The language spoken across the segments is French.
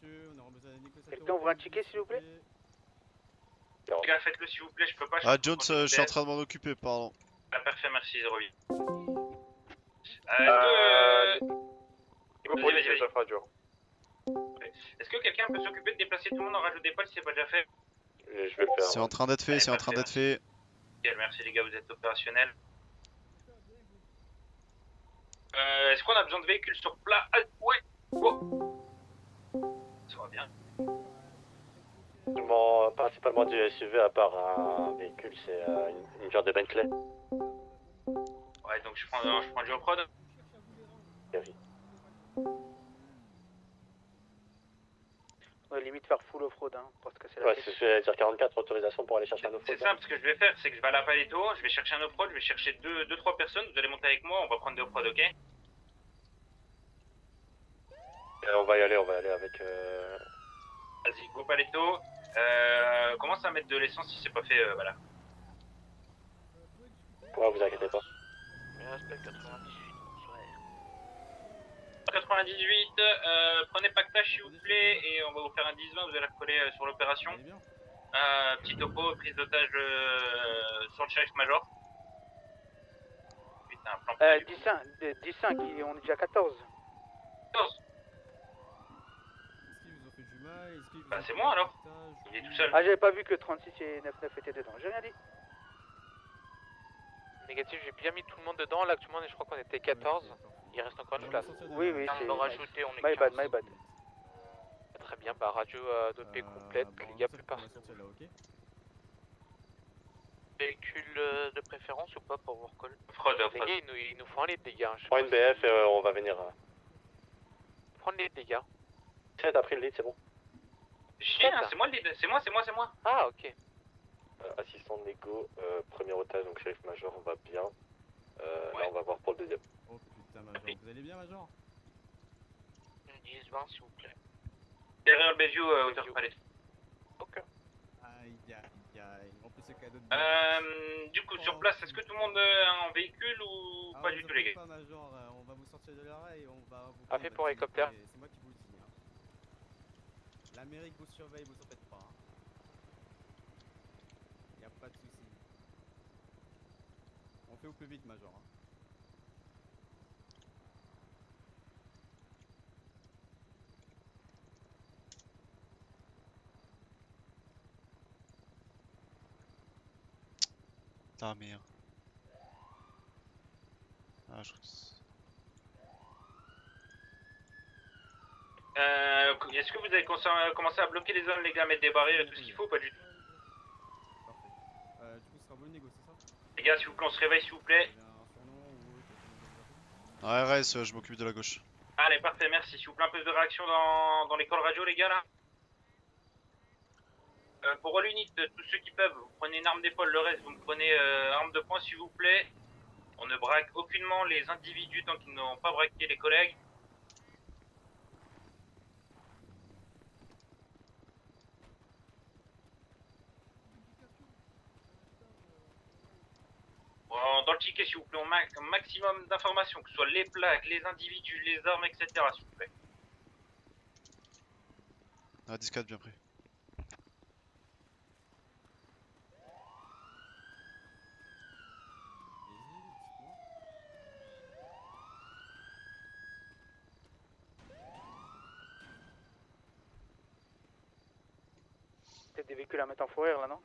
messieurs, on aura besoin d'un Nico Sato. Quelqu'un ouvre un ticket s'il vous plaît? Les gars, faites-le s'il vous plaît, je peux pas. Ah, Jones, je suis en train de m'en occuper, pardon. Ah, parfait, merci, 08. Est-ce que quelqu'un peut s'occuper de déplacer tout le monde en rajout d'épaule si c'est pas déjà fait? Je vais le faire. C'est en train d'être fait, Allez, c'est en train d'être fait. Merci les gars, vous êtes opérationnels. Est-ce qu'on a besoin de véhicules sur place? Ah, ouais. Oh. Ça va bien. Principalement du SUV à part un véhicule, c'est une genre de Bentley. Ouais, donc je prends du off-road. Ouais, limite faire full off-road, hein, parce que c'est la Ouais, c'est ce que j'allais dire, 44 autorisations pour aller chercher un off-road. C'est simple, ce que je vais faire, c'est que je vais à la Paleto, je vais chercher un off-road, je vais chercher 2-3 personnes, vous allez monter avec moi, on va prendre des off-road, ok? On va y aller avec... Vas-y, go Paleto. Commence à mettre de l'essence si c'est pas fait, voilà. Ouais, vous inquiétez pas. Respect 98, bonsoir. 98, prenez pactage s'il vous plaît et on va vous faire un 10-20, vous allez recoller sur l'opération. Petit topo, prise d'otage sur le shérif major. Putain, un plan 10-5, on est déjà 14. 14. Est-ce qu'ils vous ont fait du mal? Est-ce qu'ils vous Bah ont c'est fait moi du alors. partage? Il est tout seul. Ah, j'avais pas vu que 36 et 99 étaient dedans, j'ai rien dit. Négatif, j'ai bien mis tout le monde dedans. Là, actuellement, je crois qu'on était 14. Il reste encore une place. Oui, oui, On c'est... va rajouter, on est My 15. bad, my bad. Très bien, bah radio d'OP complète, il n'y a plus personne. Véhicule de préférence ou pas pour Warcall? Fraude, Les gars, il nous faut un lead, les gars. Prends une BF et on va venir... Prends le lead, les gars. Tiens, t'as pris le lead, c'est bon. Chien, c'est moi le lead, c'est moi. Ah, ok. Assistant de négo, premier otage, donc shérif major, on va bien. Ouais. Là, on va voir pour le deuxième. Oh putain, Major, vous allez bien, Major? 10-20, s'il vous plaît. Derrière le Bayview, hauteur palette. Ok. Aïe aïe aïe, en plus c'est cadeau de... Du coup, sur place, est-ce que tout le monde a un véhicule ou pas du tout les gars? Pas, Major, on va vous sortir de l'arrêt et on va vous... Ah, fait pour hélicoptère. C'est moi qui vous le dis. Hein. L'Amérique vous surveille, vous en faites pas. Hein. Y a pas de soucis. On fait au plus vite, Major. Hein. Ah merde. Ah, je crois que Est-ce que vous avez commencé à bloquer les zones les gars, mettre des barrières et tout ce qu'il faut ou pas du tout? Parfait. Du coup, ce sera vous le négo, c'est ça? Les gars, s'il vous plaît, on se réveille s'il vous plaît. Vous avez un surnom ou autre? RS, je m'occupe de la gauche. Allez, parfait, merci. S'il vous plaît, un peu de réaction dans l'école radio, les gars, là. Pour All Unit, tous ceux qui peuvent, vous prenez une arme d'épaule, le reste, vous me prenez arme de poing, s'il vous plaît. On ne braque aucunement les individus tant qu'ils n'ont pas braqué les collègues. Bon, dans le ticket, s'il vous plaît, on un maximum d'informations, que ce soit les plaques, les individus, les armes, etc., s'il vous plaît. Ah, 10-4, bien pris. Peut-être des véhicules à mettre en fourrure là, non?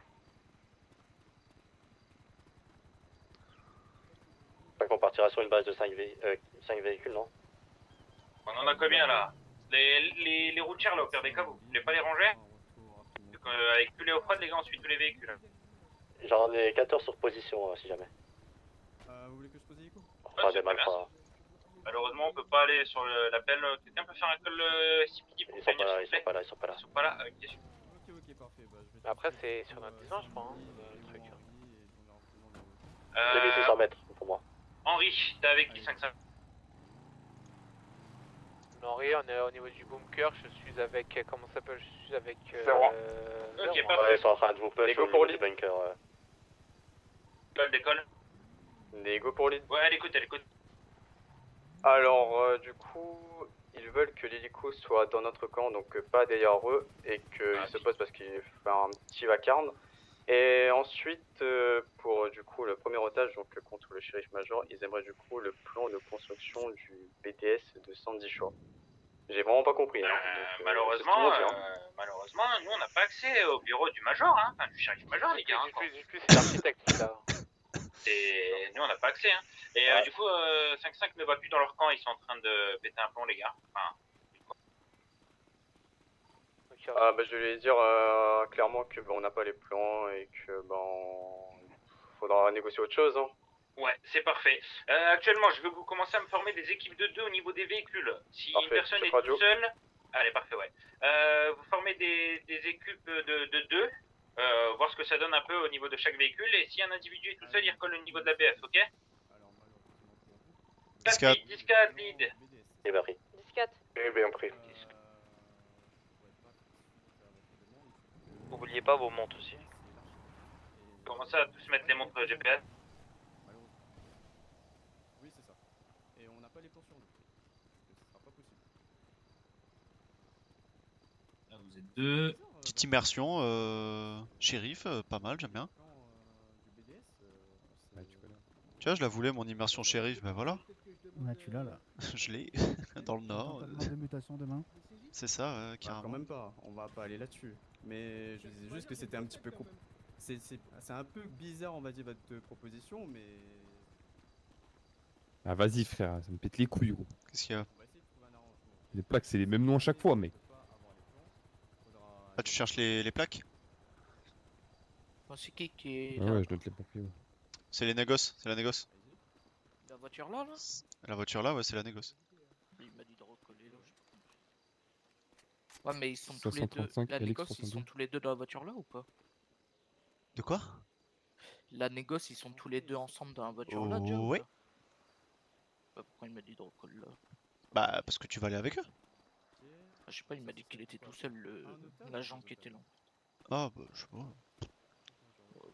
Fait qu'on partira sur une base de 5 véhicules, non? On en a combien là? Les routières là, au pire des cas, vous voulez pas les ranger? Avec tous les off-road, les gars, on suit tous les véhicules. J'en ai 14 sur position, si jamais. Vous voulez que je pose l'écho? Enfin, des malfrats. Malheureusement, on peut pas aller sur l'appel. Quelqu'un peut faire un call CPD pour venir, s'il vous plaît? Ils sont pas là. Ils sont pas là, ok. Ok, parfait. Bah, je vais Après, c'est sur notre distance, je crois, hein, le truc. 2600 mètres pour moi. Henri, t'es avec qui 5-5? Henri, on est au niveau du bunker, je suis avec, comment ça s'appelle, je suis avec... Ok, parfait. Ouais, ils sont en train de vous push Négo au pour niveau du bunker. Décolle. Négo pour lead. Ouais, elle écoute. Alors, du coup, Ils veulent que l'hélico soit dans notre camp, donc pas derrière eux, et qu'ils se posent parce qu'il fait un petit vacarme. Et ensuite, pour du coup le premier otage, donc contre le shérif major, ils aimeraient du coup le plan de construction du BTS de Sandy Shore. J'ai vraiment pas compris. Hein. Donc, malheureusement, c'est ce qu'ils m'ont dit, hein. malheureusement, nous on n'a pas accès au bureau du major, hein, enfin du shérif major, les gars. Hein, c'est l'architecte qui l'a. Et nous on n'a pas accès. Hein. Et Ouais. du coup, 5-5 ne va plus dans leur camp, ils sont en train de péter un plomb, les gars. Enfin, Ah, bah, je vais dire clairement que on n'a pas les plans et que faudra négocier autre chose. Hein. ouais, c'est parfait. Actuellement, je veux que vous commencez à me former des équipes de 2 au niveau des véhicules. Si Parfait. une personne Chef est radio. toute seule... Allez, parfait, ouais. Vous formez des équipes de 2, voir ce que ça donne un peu au niveau de chaque véhicule. Et si un individu est tout seul, il recolle au niveau de la BF, ok? Alors malheureusement pour vous. 10-4 lead. Et bien pris. 10-4. Et bien pris. Oubliez pas vos montres aussi. Commencez à tous mettre les montres GPS. Oui, c'est ça. Et on n'a pas les plans sur nous. Ce sera pas possible. Là, vous êtes deux. Petite immersion, shérif, pas mal, j'aime bien. Tu vois, je la voulais mon immersion shérif, ben voilà. Ouais, tu l'as là. Je l'ai, dans le nord. De mutation demain. C'est ça, Bah, carrément. quand même pas, on va pas aller là-dessus. Mais je disais juste que c'était un petit peu c'est un peu bizarre, on va dire, votre proposition, mais... Ah vas-y frère, ça me pète les couilles gros. Qu'est-ce qu'il y a? On va essayer de trouver un arrangement. Les plaques c'est les mêmes noms à chaque fois mec. Ah, tu cherches les plaques? C'est qui est Ah là? ouais, je note les papiers. Ouais. C'est les négoces, c'est la négoce. La voiture là? La voiture là, ouais, c'est la négoce. Il m'a dit de recoller là. Ouais, mais ils sont tous les deux. 535, La Alex négoce, ils sont 62. tous les deux dans la voiture là ou pas? De quoi? La négoce, ils sont tous les deux ensemble dans la voiture là déjà ou Ouais. pas? Bah, pourquoi il m'a dit de recoller là? Bah, parce que tu vas aller avec eux. Ah, je sais pas, il m'a dit qu'il était tout seul, l'agent qui était là. Ah, bah, je sais pas.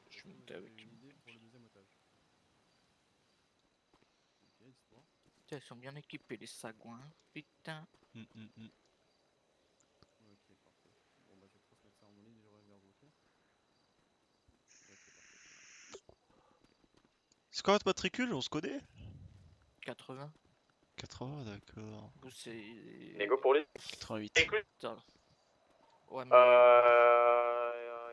Je suis monté avec lui. Putain, ils sont bien équipés les sagouins, putain. Hum, hum, hum. Ok, parfait. Bon bah je vais transmettre ça en mon ligne et je reviens vers vous, ok? Ok, parfait. C'est quoi votre matricule? On se connaît? 80. 80, d'accord. Ou c'est... Négo pour lui. 88. Putain. Ouais, mais...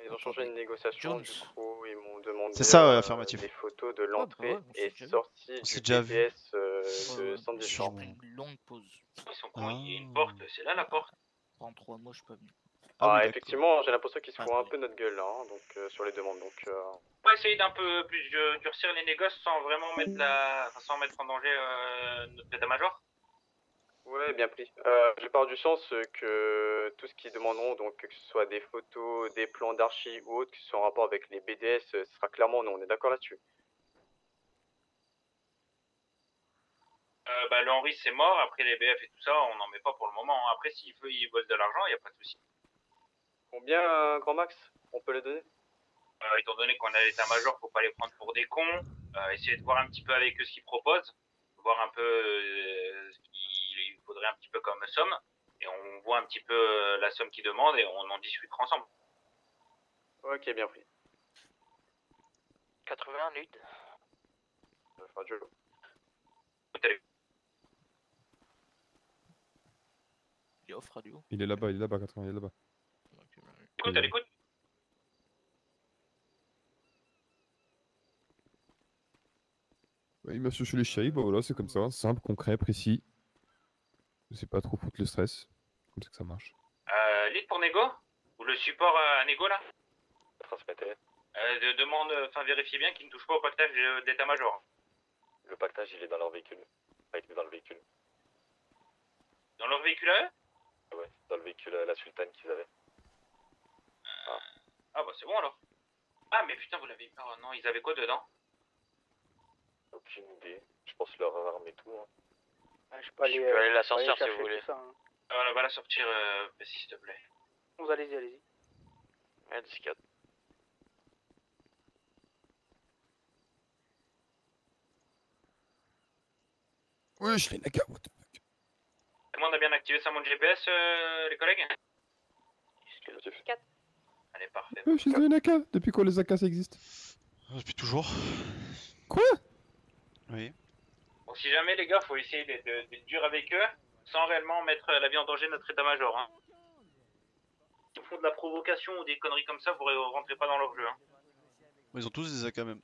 Ils ont changé de négociation, Jones. du coup ils m'ont demandé C'est ça, ouais, affirmatif. des photos de l'entrée bah ouais, on et s'est déjà vu. sortie On s'est du déjà vu. BTS de Ouais, Sandy j'ai Shore. pris une longue pause. Ils sont cons, il y a une Ah. porte, c'est là la porte. Pendant 3 mois, je suis pas venu. Ah oui, d'accord. Effectivement, j'ai l'impression qu'ils se Ah, font un oui. peu notre gueule là, hein, donc sur les demandes. Donc, On va essayer d'un peu plus durcir les négoces sans vraiment mettre sans mettre en danger notre état-major. ouais, bien pris. Je pars du sens que tout ce qu'ils demanderont, donc que ce soit des photos, des plans d'archi ou autres qui sont en rapport avec les BDS, ce sera clairement non. On est d'accord là-dessus. Bah, le Henri c'est mort, après les BF et tout ça, on n'en met pas pour le moment. Hein. Après, s'il veut, ils volent de l'argent, il n'y a pas de souci. Combien, grand max? On peut les donner? Étant donné qu'on a l'état-major, faut pas les prendre pour des cons. Essayer de voir un petit peu avec eux ce qu'ils proposent, voir un peu ce qu'il faudrait un petit peu comme somme, et on voit un petit peu la somme qu'ils demandent et on en discutera ensemble. Ok, bien pris. 81 lead. Radio. Il est off radio. Il est là-bas, 80, il est là-bas. Écoute, à l'écoute. Ouais, immersion chez les shérifs, bah voilà, c'est comme ça, simple, concret, précis. C'est pas trop foutre le stress. Comme ça que ça marche. Lead pour Nego? Ou le support à Nego là? Transmettez. Demande, enfin vérifiez bien qu'il ne touche pas au pactage d'état-major. Le pactage, il est dans leur véhicule. Enfin, il est dans le véhicule. Dans leur véhicule à eux? Ouais, dans le véhicule à la sultane qu'ils avaient. Ah bah c'est bon alors. Ah mais putain, vous l'avez... Oh non, ils avaient quoi dedans? Aucune idée. Je pense leur arme et tout. Hein. Ouais, je peux aller, aller la je peux aller sortir si chercher vous voulez. tout ça, hein. Voilà, va la sortir, s'il te plaît. Bon, allez-y, allez-y. Ouais, 10-4. Ouais, je fais naga, what the fuck. Tout le monde a bien activé sa montre GPS, les collègues? Allez, parfait. Je suis une AK. Depuis quand les AK ça existe? Depuis toujours. Quoi? Oui. Bon, si jamais les gars, faut essayer d'être dur avec eux, sans réellement mettre la vie en danger de notre état-major. Hein. S'ils font de la provocation ou des conneries comme ça, vous rentrez pas dans leur jeu. Hein. Ils ont tous des AK même.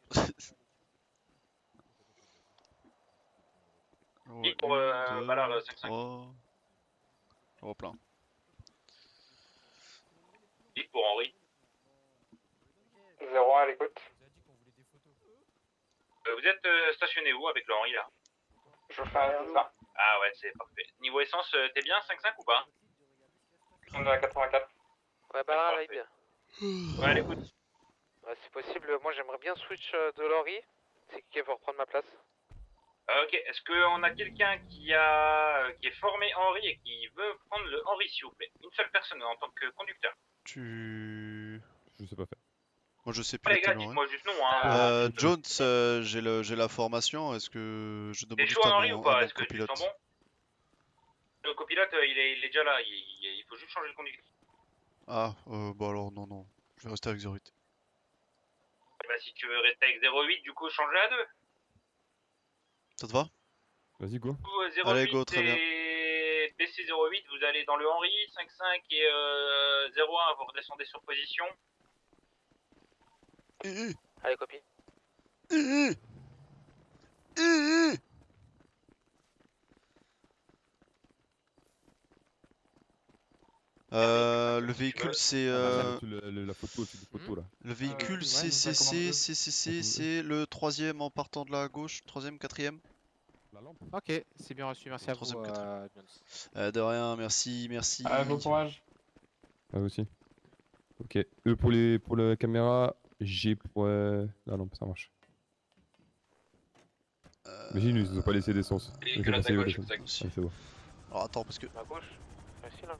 Et pour Ballard 5-5. 3... Oh, plein. Et pour Henri. 0-1 à l'écoute. Vous êtes stationné où avec le Henri là? Je fais un 10-20. Ah ouais, c'est parfait. Niveau essence, t'es bien 5-5 ou pas? On est à 84. Ouais, bah là, bien. Ouais, à l'écoute. Ouais, c'est possible, moi j'aimerais bien switch de Laurie. C'est qui veut reprendre ma place? Ok, est-ce qu'on a quelqu'un qui est formé Henri et qui veut prendre le Henri s'il vous plaît? Une seule personne en tant que conducteur. Tu... Je sais pas faire. Moi je sais Ah, les piloter gars, le Henri. dites-moi juste non. Hein. Jones, j'ai la formation. Est-ce que je demande T'es juste chaud à Henri mon, ou pas? à mon Est-ce que tu copilote? sens bon? Le copilote, il est déjà là. Il faut juste changer de conducteur. Ah, bah alors non. Je vais rester avec 08. Et bah, si tu veux rester avec 08, du coup, change à 2. Ça te va? Vas-y, go. Du coup, 08 Allez, go, très bien. et DC08, vous allez dans le Henri, 5-5 et 01, vous redescendez sur position. Allez, copie. Le véhicule c'est La photo, c'est des photos là. le véhicule ouais, CCC donc ça CCC c'est le troisième en partant de la gauche, troisième, quatrième. La lampe. Ok, c'est bien reçu, merci à vous. Troisième, quatrième. De rien, merci. Bon courage. Ah aussi. Ok. E pour la caméra, G pour la lampe, ça marche. Imagine, ils nous ont pas laissé d'essence. Et Ok, que la c'est bon, gauche, d'essence. exact. Ah, c'est bon. Alors attends parce que À gauche. Facile, hein.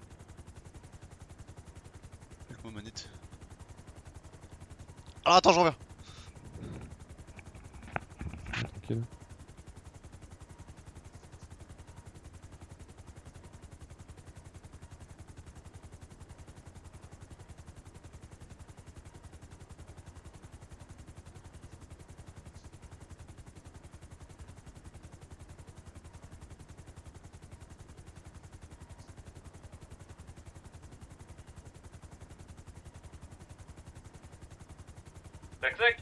avec ma manette. Alors attends, je reviens. Tranquille. Zac.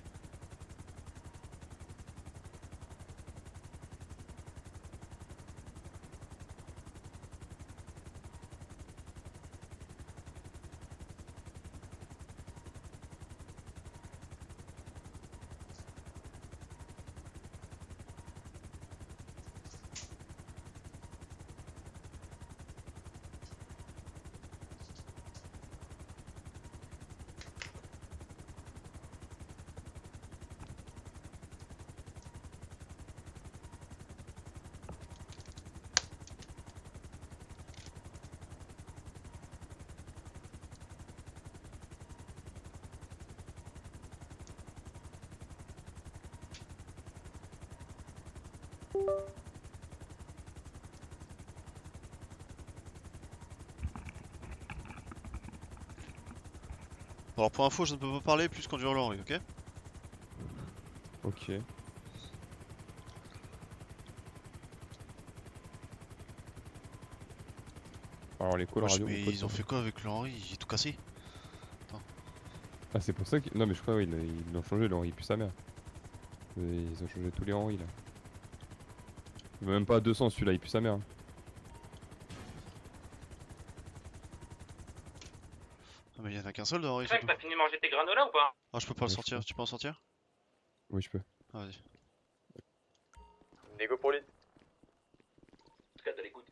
Alors pour info, je ne peux pas parler plus conduire le Henri, ok? Ok. Alors les coups, la radio. Mais mon pote, ils ont ça. fait quoi avec le Henri? Il est tout cassé. Ah, c'est pour ça que. Non, mais je crois oui, ils l'ont changé, le Henri pue sa mère. Ils ont changé tous les Henri là. Il va même pas à 200 celui-là, il pue sa mère. Ah mais il y en a qu'un seul de Henri Zac, surtout. t'as fini de manger tes granolas ou pas? Ah je peux pas le Ouais, je sortir, peux. tu peux en sortir? Oui, je peux. Ah vas-y. Négo pour lui. Parce que t'as l'écoute.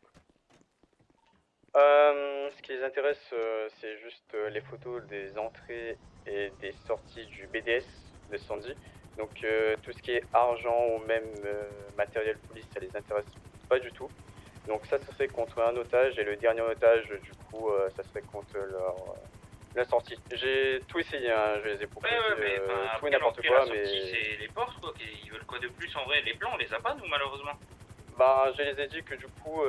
Ce qui les intéresse, c'est juste les photos des entrées et des sorties du BDS de Sandy. Donc tout ce qui est argent ou même matériel police, ça les intéresse pas du tout. Donc ça serait contre un otage et le dernier otage, du coup, ça serait contre la sortie. J'ai tout essayé, hein, je les ai proposé, mais tout et n'importe quoi, mais... C'est les portes quoi, ils veulent quoi de plus en vrai? Les plans on les a pas nous malheureusement. Bah, je les ai dit que du coup,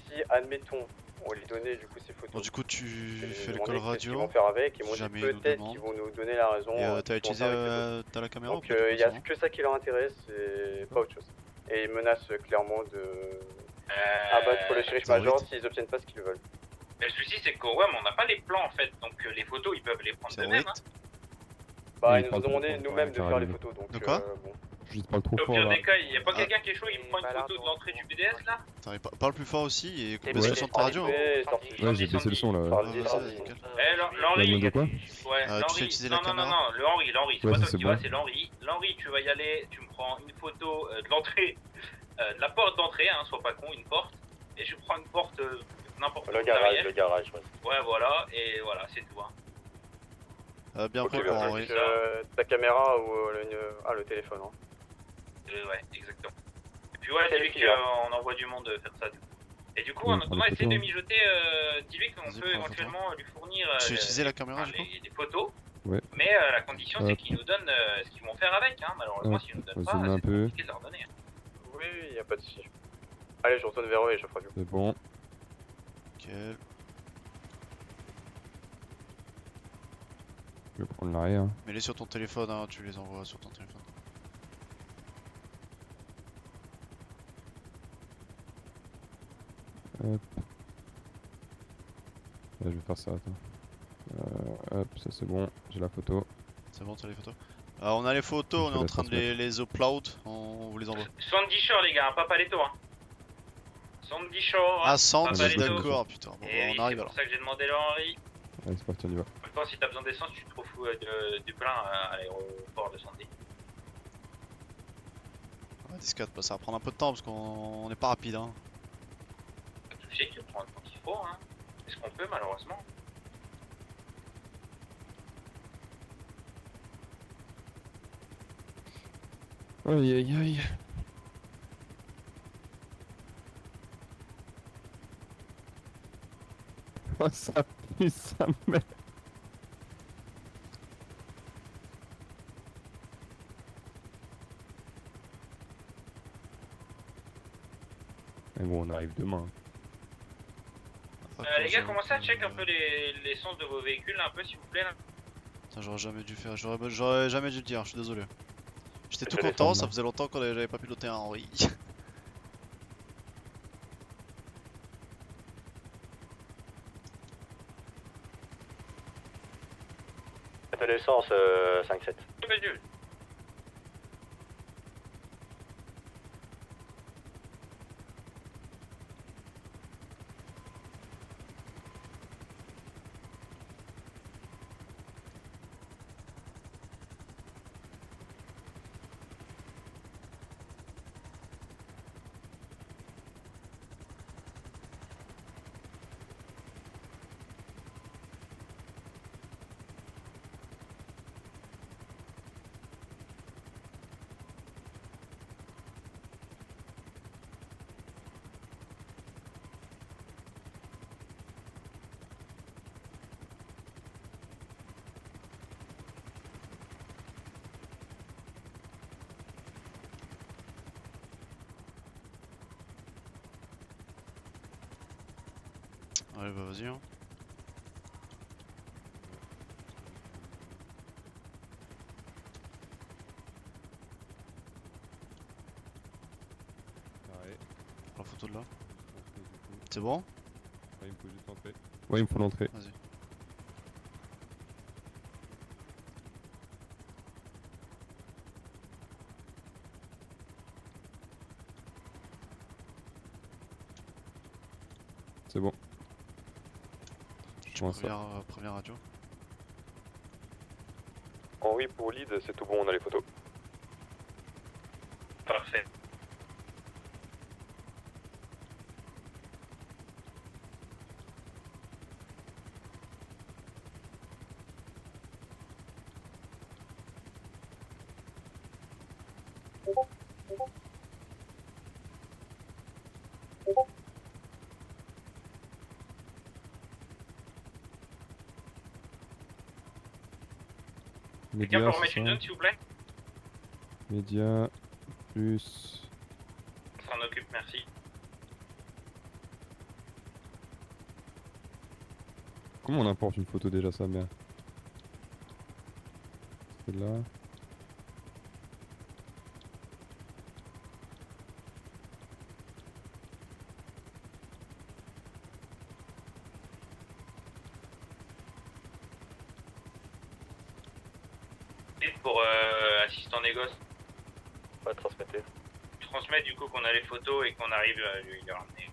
si, admettons, on lui donnait du coup ces photos. Bon, du coup, tu je les ai fais le demandé call qu'est-ce qu'ils radio. vont faire avec, ils si m'ont jamais dit ils nous peut-être demandent. qu'ils vont nous donner la raison. Et ce t'as qu'ils vont faire utilisé avec les photos. t'as la caméra ou Donc pas, du coup, il y a c'est bon que ça qui leur intéresse et pas autre chose. Et ils menacent clairement de abattre le shérif major s'ils obtiennent pas ce qu'ils veulent. Mais le souci, c'est qu'au WAM, on n'a pas les plans en fait, donc les photos, ils peuvent les prendre d'eux-mêmes. Hein. Bah, Oui, ils nous parle ont trop demandé fort, nous-mêmes de faire carrément. les photos, donc De quoi bon. Je te parle trop Au fort pire là. des cas, il n'y a pas quelqu'un qui est chaud, il me prend une photo de l'entrée du BDS là. Attends, parle plus fort aussi et coupe Ouais. le son de ta radio. Hein. Ouais, j'ai baissé le son là. Sorti, Ouais, vas-y, sorti. nickel. Eh, l'Henri. Le mode de quoi Ouais, Tu sais l'Henri. utiliser la Non, non, non, caméra non, le Henri, c'est Ouais, pas ça, toi c'est qui bon. vas, c'est l'Henri. L'Henri, tu vas y aller, tu me prends une photo de l'entrée, de la porte d'entrée, hein, sois pas con, une porte. Et je prends une porte n'importe où. Le garage, ouais. Ouais, voilà, et voilà, c'est tout. Hein. Bien pris Ok, pour bah, Henri. ta caméra ou le téléphone. Hein. Ouais, exactement. Et puis ouais, dis-lui qu'on envoie du monde faire ça. Du coup. Et du coup, Oui, en attendant, prendre des essaye de photos. mijoter, dis-lui qu'on Vas-y, peut prends la photo. éventuellement lui fournir Tu as utilisé la caméra du coup des photos. Ouais. Mais la condition, c'est Hop. qu'ils nous donnent ce qu'ils vont faire avec. Hein. Malheureusement, Hop, s'ils nous donnent on pas, zoome un c'est peu. compliqué de leur donner. Hein. Oui, y a pas de souci. Allez, je retourne vers eux et je ferai du coup. C'est bon. Nickel. Je vais prendre l'arrière. Mets-les sur ton téléphone, hein, tu les envoies sur ton téléphone. Hop. Là, je vais faire ça, attends. Hop, ça c'est bon, j'ai la photo. C'est bon, t'as les photos? On a les photos, on est en train de les upload, on vous les envoie. Sandy Shore, les gars, pas Paletto. Hein. Sandy Shore. Ah, Sandy, Paletto. d'accord, putain. Bon, Et on oui, arrive c'est alors. pour ça que j'ai demandé le Henri. Allez, c'est parti, on y va. Maintenant, si t'as besoin d'essence, tu te refous du plein à l'aéroport de Sandy. Ouais, 10-4, bah, ça va prendre un peu de temps parce qu'on n'est pas rapide. Hein. Pas de soucis, tu prends le temps qu'il faut. Hein. C'est ce qu'on peut, malheureusement. Aïe aïe aïe. Oh, ça pue sa mère. Mais bon, on arrive demain. Les gars, commencez à check un peu l'essence de vos véhicules, un peu s'il vous plaît. Là. Putain, j'aurais jamais dû faire, j'aurais jamais dû le dire, je suis désolé. J'étais tout Je vais content, descendre, ça là. faisait longtemps qu'on j'avais pas piloté un Henri. Faites l'essence 5-7. Ouais, bah vas-y. Hein. La photo de là. C'est bon? Ouais, il me faut juste l'entrée. Ouais, il me faut l'entrée. Vas-y. C'est bon. Comment ça? Première radio. Henri pour lead, c'est tout bon, on a les photos. Parfait. Quelqu'un peut Média, remettre c'est une ça. note s'il vous plaît? Média, plus... On s'en occupe, merci. Comment on importe une photo déjà, sa mère? C'est là. Pour assistant négoce. Ouais, transmettez. Transmettre du coup qu'on a les photos et qu'on arrive à lui les ramener.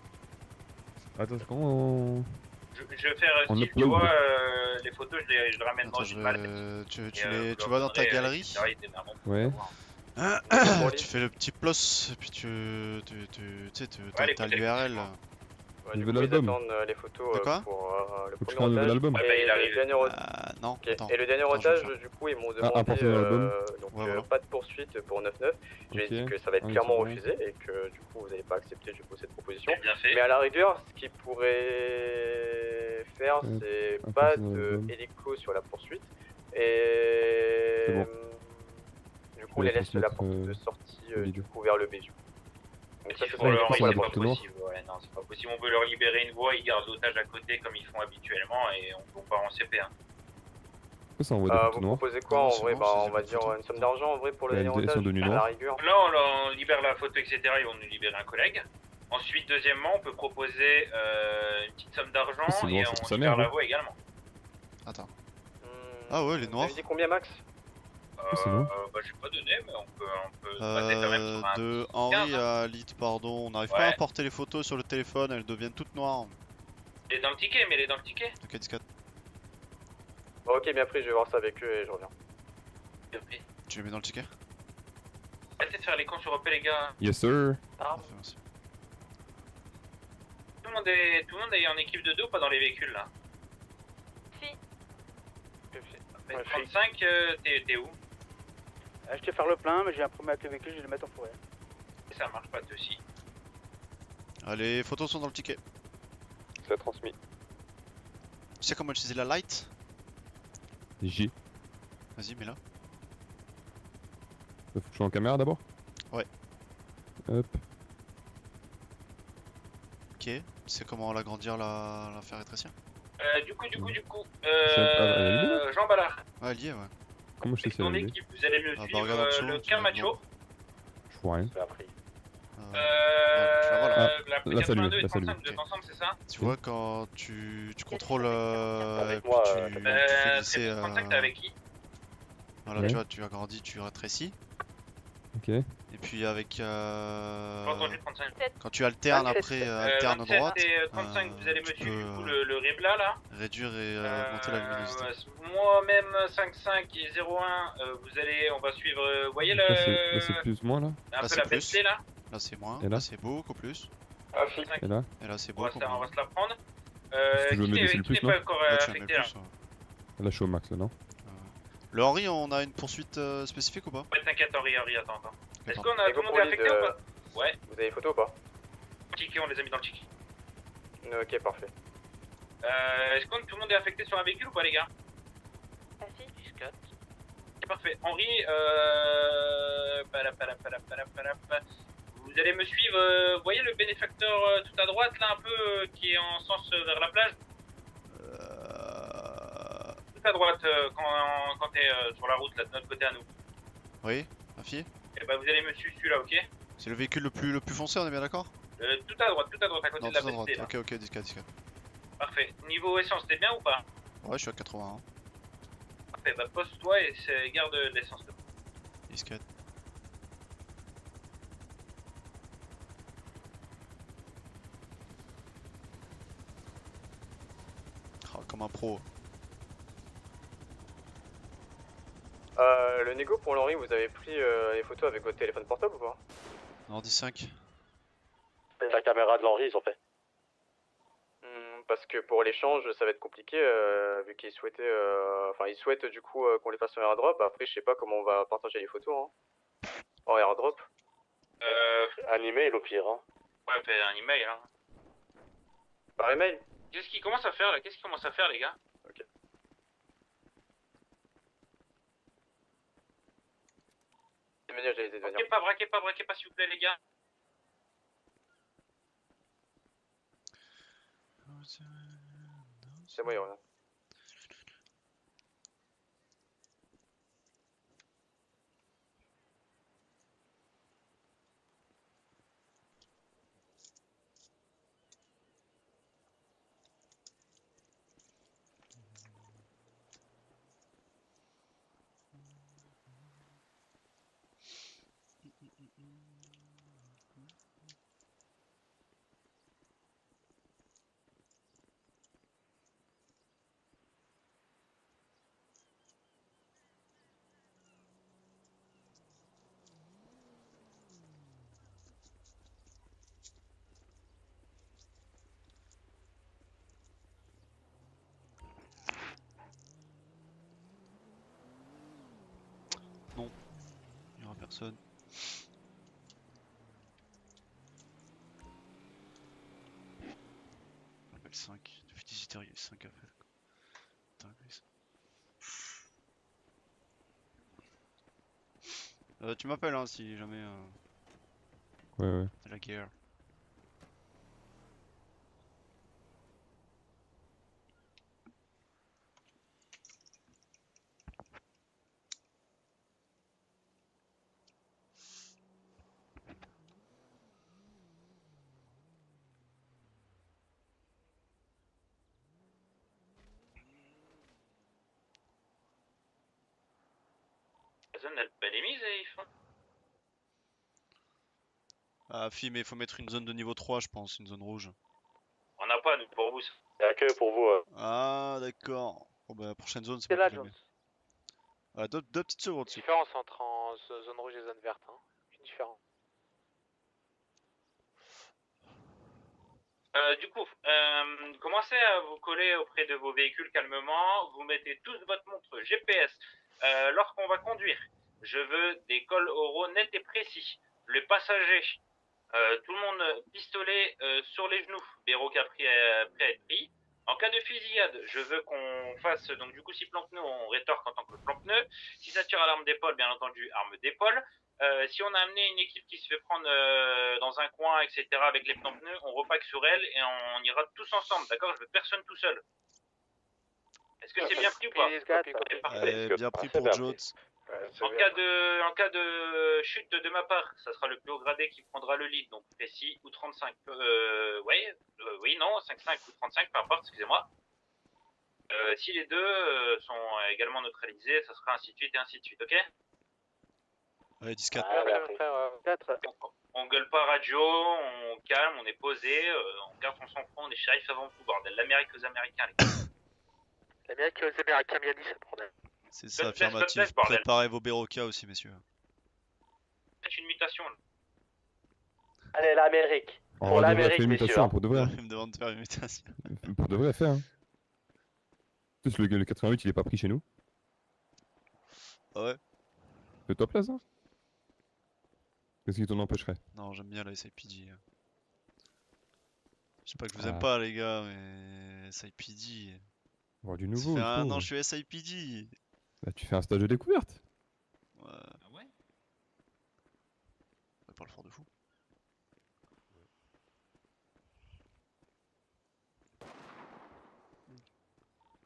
Attends, comment on... Je vais faire, On si tu upload. vois les photos, je les ramène dans Attends, une mallette. tu vas dans ta galerie. Ouais. Tu fais le petit plus, et puis tu sais, t'as l'URL. Ouais, du coup, Nouvel ils album. attendent les photos De quoi pour le Faut que je premier fasse un nouvel otage. album. Ouais, bah, il Et arrive. le dernier Non, ok. attends. Et le dernier Attends, je vais otage, faire. du coup, ils m'ont apporter demandé dans l'album. donc Ouais, voilà. pas de poursuite pour 9-9. J'ai Ok. dit que ça va être Ah oui, clairement c'est bon. refusé et que du coup, vous n'allez pas accepter du coup cette proposition. C'est bien fait. Mais à la rigueur, ce qu'ils pourraient faire, Ouais, c'est un pas peu dans de l'album. hélico sur la poursuite et C'est bon. du coup, on Je les vais laisse la transmettre, porte de sortie au du vidéo. coup vers le Bézieux. Donc ça, Il c'est faut ça, leur c'est c'est c'est la bon, pas porte. c'est bon. possible. Ouais, non, c'est pas possible. On peut leur libérer une voie, ils gardent l'otage à côté comme ils font habituellement et on part en CP. Hein. Pourquoi ça envoie des photos Vous noires? proposez quoi Non, en c'est vrai? bon, Bah, c'est on des va bonnes dire photos. une somme d'argent en vrai pour le Bah, dernier elles sont otage. devenues À la noires. rigueur. Là, on libère la photo, etc. Ils vont nous libérer un collègue. Ensuite, deuxièmement, on peut proposer une petite somme d'argent C'est et noir, c'est pour sa on mère, libère la ouais. voie également. Attends. Hmm, Ah ouais, les vous noirs. avez dit combien max? c'est bon. Bah, je sais pas donné, mais on peut se passer quand même sur un De petit Henri 15, hein. à Lyd, pardon. On n'arrive Ouais. pas à importer les photos sur le téléphone, elles deviennent toutes noires. Elle est dans le ticket, mais elle est dans le ticket. Ok, 14. Bon, ok, bien pris, je vais voir ça avec eux et je reviens. Tu les mets dans le ticket? Arrêtez de faire les cons sur OP, les gars. Yes sir. Parfait, merci. Tout le monde est en équipe de deux ou pas dans les véhicules là? Si. Ben, 35, t'es où? Je vais faire le plein, mais j'ai un problème avec le véhicule, je vais le mettre en forêt. Ça marche pas de soucis. Ah, les photos sont dans le ticket. C'est transmis. Tu sais comment utiliser la light? J. Vas-y, mets-la. Faut que je sois en caméra d'abord? Ouais. Hop. Ok. Tu sais comment l'agrandir, la faire rétrécir? Du coup, elle Jean Ballard, Ouais, lié, ouais. Comment je sais avec si elle ton est liée? équipe, vous allez me Ah, bah, suivre regarde en dessous, le tu vas Camacho, Je vois rien. C'est appris. je la vois là. la là, ça lui est, 82 et là, ça lui est. 35, vous êtes ensemble, c'est ça? Tu vois quand tu contrôles Avec et puis moi, tu t'as fais C'est glisser 35, t'es avec qui? voilà, Ouais. tu vois, tu agrandis, tu rétrécis. Ok. Et puis avec J'ai pas entendu 35. quand tu alternes 27, après alterne 27 droite, et 35, vous allez me tu suivre du peux, coup le RIBLA là. réduire et augmenter la luminosité. Moi-même 5-5 et 0-1, on va suivre, vous voyez Là c'est plus moins là. un Là, peu c'est la plus. Bentley là. Là c'est moins, Et là là c'est beaucoup plus, Et là? et là c'est On va, beaucoup se, on va moins. se la prendre. que je veux Qui me n'est baisser le plus, qui n'est pas non encore Là tu la mets affecté là? plus. Ouais. Là je suis au max là, non? Le Henri, on a une poursuite spécifique ou pas? Ouais, t'inquiète Henri, attends. Est-ce Attends. qu'on a Et tout le go monde est pour affecté lead, ou pas? Ouais, Vous avez les photos ou pas? ticket, on les a mis dans le ticket. Ok, parfait. Est-ce que tout le monde est affecté sur un véhicule ou pas les gars? Ah si. C'est parfait. Henri, vous allez me suivre, vous voyez le bénéfacteur tout à droite là un peu qui est en sens vers la plage? Tout à droite quand t'es sur la route là de notre côté à nous. Oui, ma fille? Et bah vous allez me suivre celui-là, ok? C'est le véhicule le plus foncé, on est bien d'accord? Tout à droite à côté Non, de la tout à droite. BST là. Ok, 10K. Parfait. Niveau essence, t'es bien ou pas? Ouais, je suis à 81. Parfait, bah pose-toi et garde de l'essence. 10K. Oh, comme un pro. Le négo pour l'Henri, vous avez pris les photos avec votre téléphone portable ou pas? Non, 10-5. La caméra de l'Henri, ils ont fait. Parce que pour l'échange, ça va être compliqué vu qu'ils souhaitaient, enfin ils souhaitent du coup qu'on les fasse sur airdrop. Après, je sais pas comment on va partager les photos. Hein. En airdrop. Un email au pire, hein. Ouais, fais un email hein. Par email. Qu'est-ce qu'ils commencent à faire là? Qu'est-ce qu'ils commencent à faire les gars? Ok. De manière, j'ai les venir. Braquez pas s'il vous plaît les gars. C'est moi, il revient. personne. Level 5. Depuis 18h, il y a eu 5 appels. Putain, tu m'appelles hein, si jamais Ouais. c'est la guerre. La zone elle est mise et ils font. Ah, fille, mais il faut mettre une zone de niveau 3, je pense, une zone rouge. On n'a pas, nous, pour vous. Il n'y a que pour vous. Ah, d'accord. Bon, bah, la prochaine zone, c'est C'est bon là, que je la Jones. mets. Ah, deux petites secondes. Une différence entre zone rouge et zone verte. Hein. Une différence. Du coup, commencez à vous coller auprès de vos véhicules calmement. Vous mettez tous votre montre GPS. Lorsqu'on va conduire, je veux des cols oraux nets et précis. Le passager, tout le monde pistolet sur les genoux. Béroca prêt à être pris. En cas de fusillade, je veux qu'on fasse, donc du coup, si plan-pneu, on rétorque en tant que plan-pneu. Si ça tire à l'arme d'épaule, bien entendu, arme d'épaule. Si on a amené une équipe qui se fait prendre dans un coin, etc., avec les plans-pneus, on repack sur elle et on ira tous ensemble, d'accord? Je veux personne tout seul. Est-ce que c'est bien pris ou pas? Bien pris pour Jones. En cas de chute de ma part, ça sera le plus haut gradé qui prendra le lead, donc précis ou 35. Oui, non, 5-5 ou 35, peu importe, excusez-moi. Si les deux sont également neutralisés, ça sera ainsi de suite et ainsi de suite, ok? Ouais, 10-4. On gueule pas radio, on calme, on est posé, on garde son sang-froid, on est shérif avant tout, bordel. L'Amérique aux Américains, les gars. L'Amérique aux Américains, bien dit, c'est le problème. C'est ça, affirmatif. Préparez vos Béroca aussi, messieurs. Faites une mutation, là. Allez, l'Amérique. On Pour devrait l'Amérique, faire une messieurs. mutation, pour de vrai. Il me demande de faire une mutation. Pour de vrai, faire. Hein. En plus, le 88, il est pas pris chez nous. Ah ouais? Fais-toi place, hein. Qu'est-ce qui t'en empêcherait? Non, j'aime bien la SIPD. Je sais pas que je vous Ah. aime pas, les gars, mais SIPD. Voir du Ça nouveau. fait il un faut. an, je suis SIPD. Bah, tu fais un stage de découverte. Ouais. Ah ouais? On va pas le faire de fou.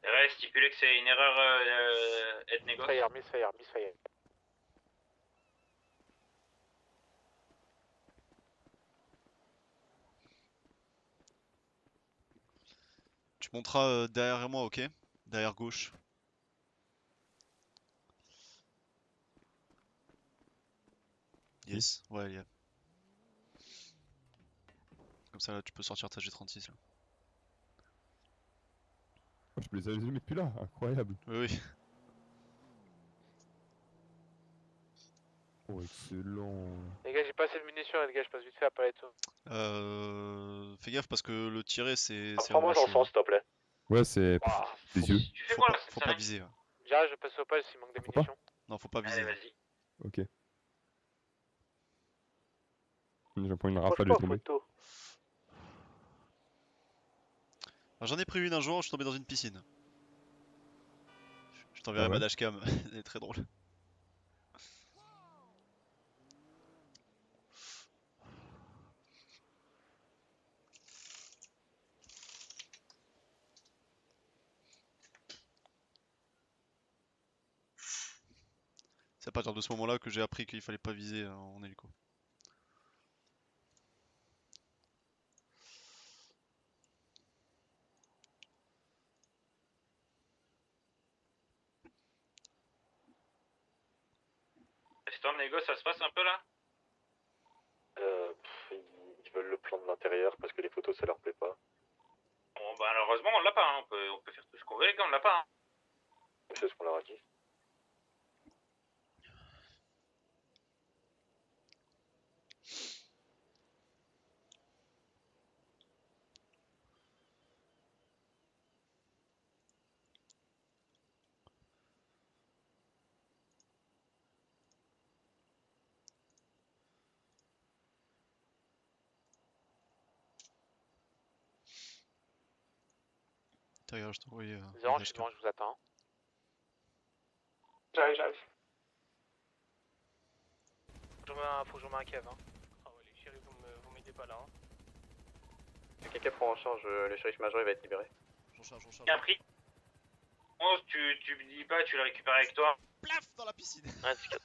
Reste stipulé que c'est une erreur être négoce. Misfire. Tu monteras derrière moi, ok? Derrière gauche. Yes, ouais, yeah. Comme ça, là, tu peux sortir ta G36 là. Oh, je peux les allumer depuis là, incroyable. Oui. Oh, excellent. Les gars, j'ai pas assez de munitions, les gars, je passe vite fait à Paletto. Fais gaffe parce que le tirer, c'est. Prends-moi dans le sens, s'il te plaît. Ouais, c'est. Des yeux. Tu fais quoi là? Faut pas viser. Ouais. Déjà, je passe au pal s'il manque des Faut pas munitions. Non, faut pas viser. Allez, vas-y. Ok. J'en prends une rafale, je vais tomber. J'en ai pris une un jour, je suis tombé dans une piscine. Je t'enverrai Ah ouais ma dashcam, elle est très drôle. C'est à partir de ce moment-là que j'ai appris qu'il fallait pas viser en hélico. Storm, les gosses, ça se passe un peu là? Ils veulent le plan de l'intérieur parce que les photos ça leur plaît pas. Bon, bah malheureusement, on l'a pas, hein. On peut faire tout ce qu'on veut, les gars, on l'a pas. Hein. C'est ce qu'on leur a dit. T'as regarde, je t'ai envoyé. Zéro, je suis devant, je vous attends. J'arrive. Faut que je remette un cave. Hein. Ah ouais, les shérifs, vous m'aidez pas là. Hein. Si quelqu'un prend en charge le shérif major, il va être libéré. J'en charge. Bien pris. 11, tu me dis pas, tu le récupères avec toi. Plaf dans la piscine. Un 10-4.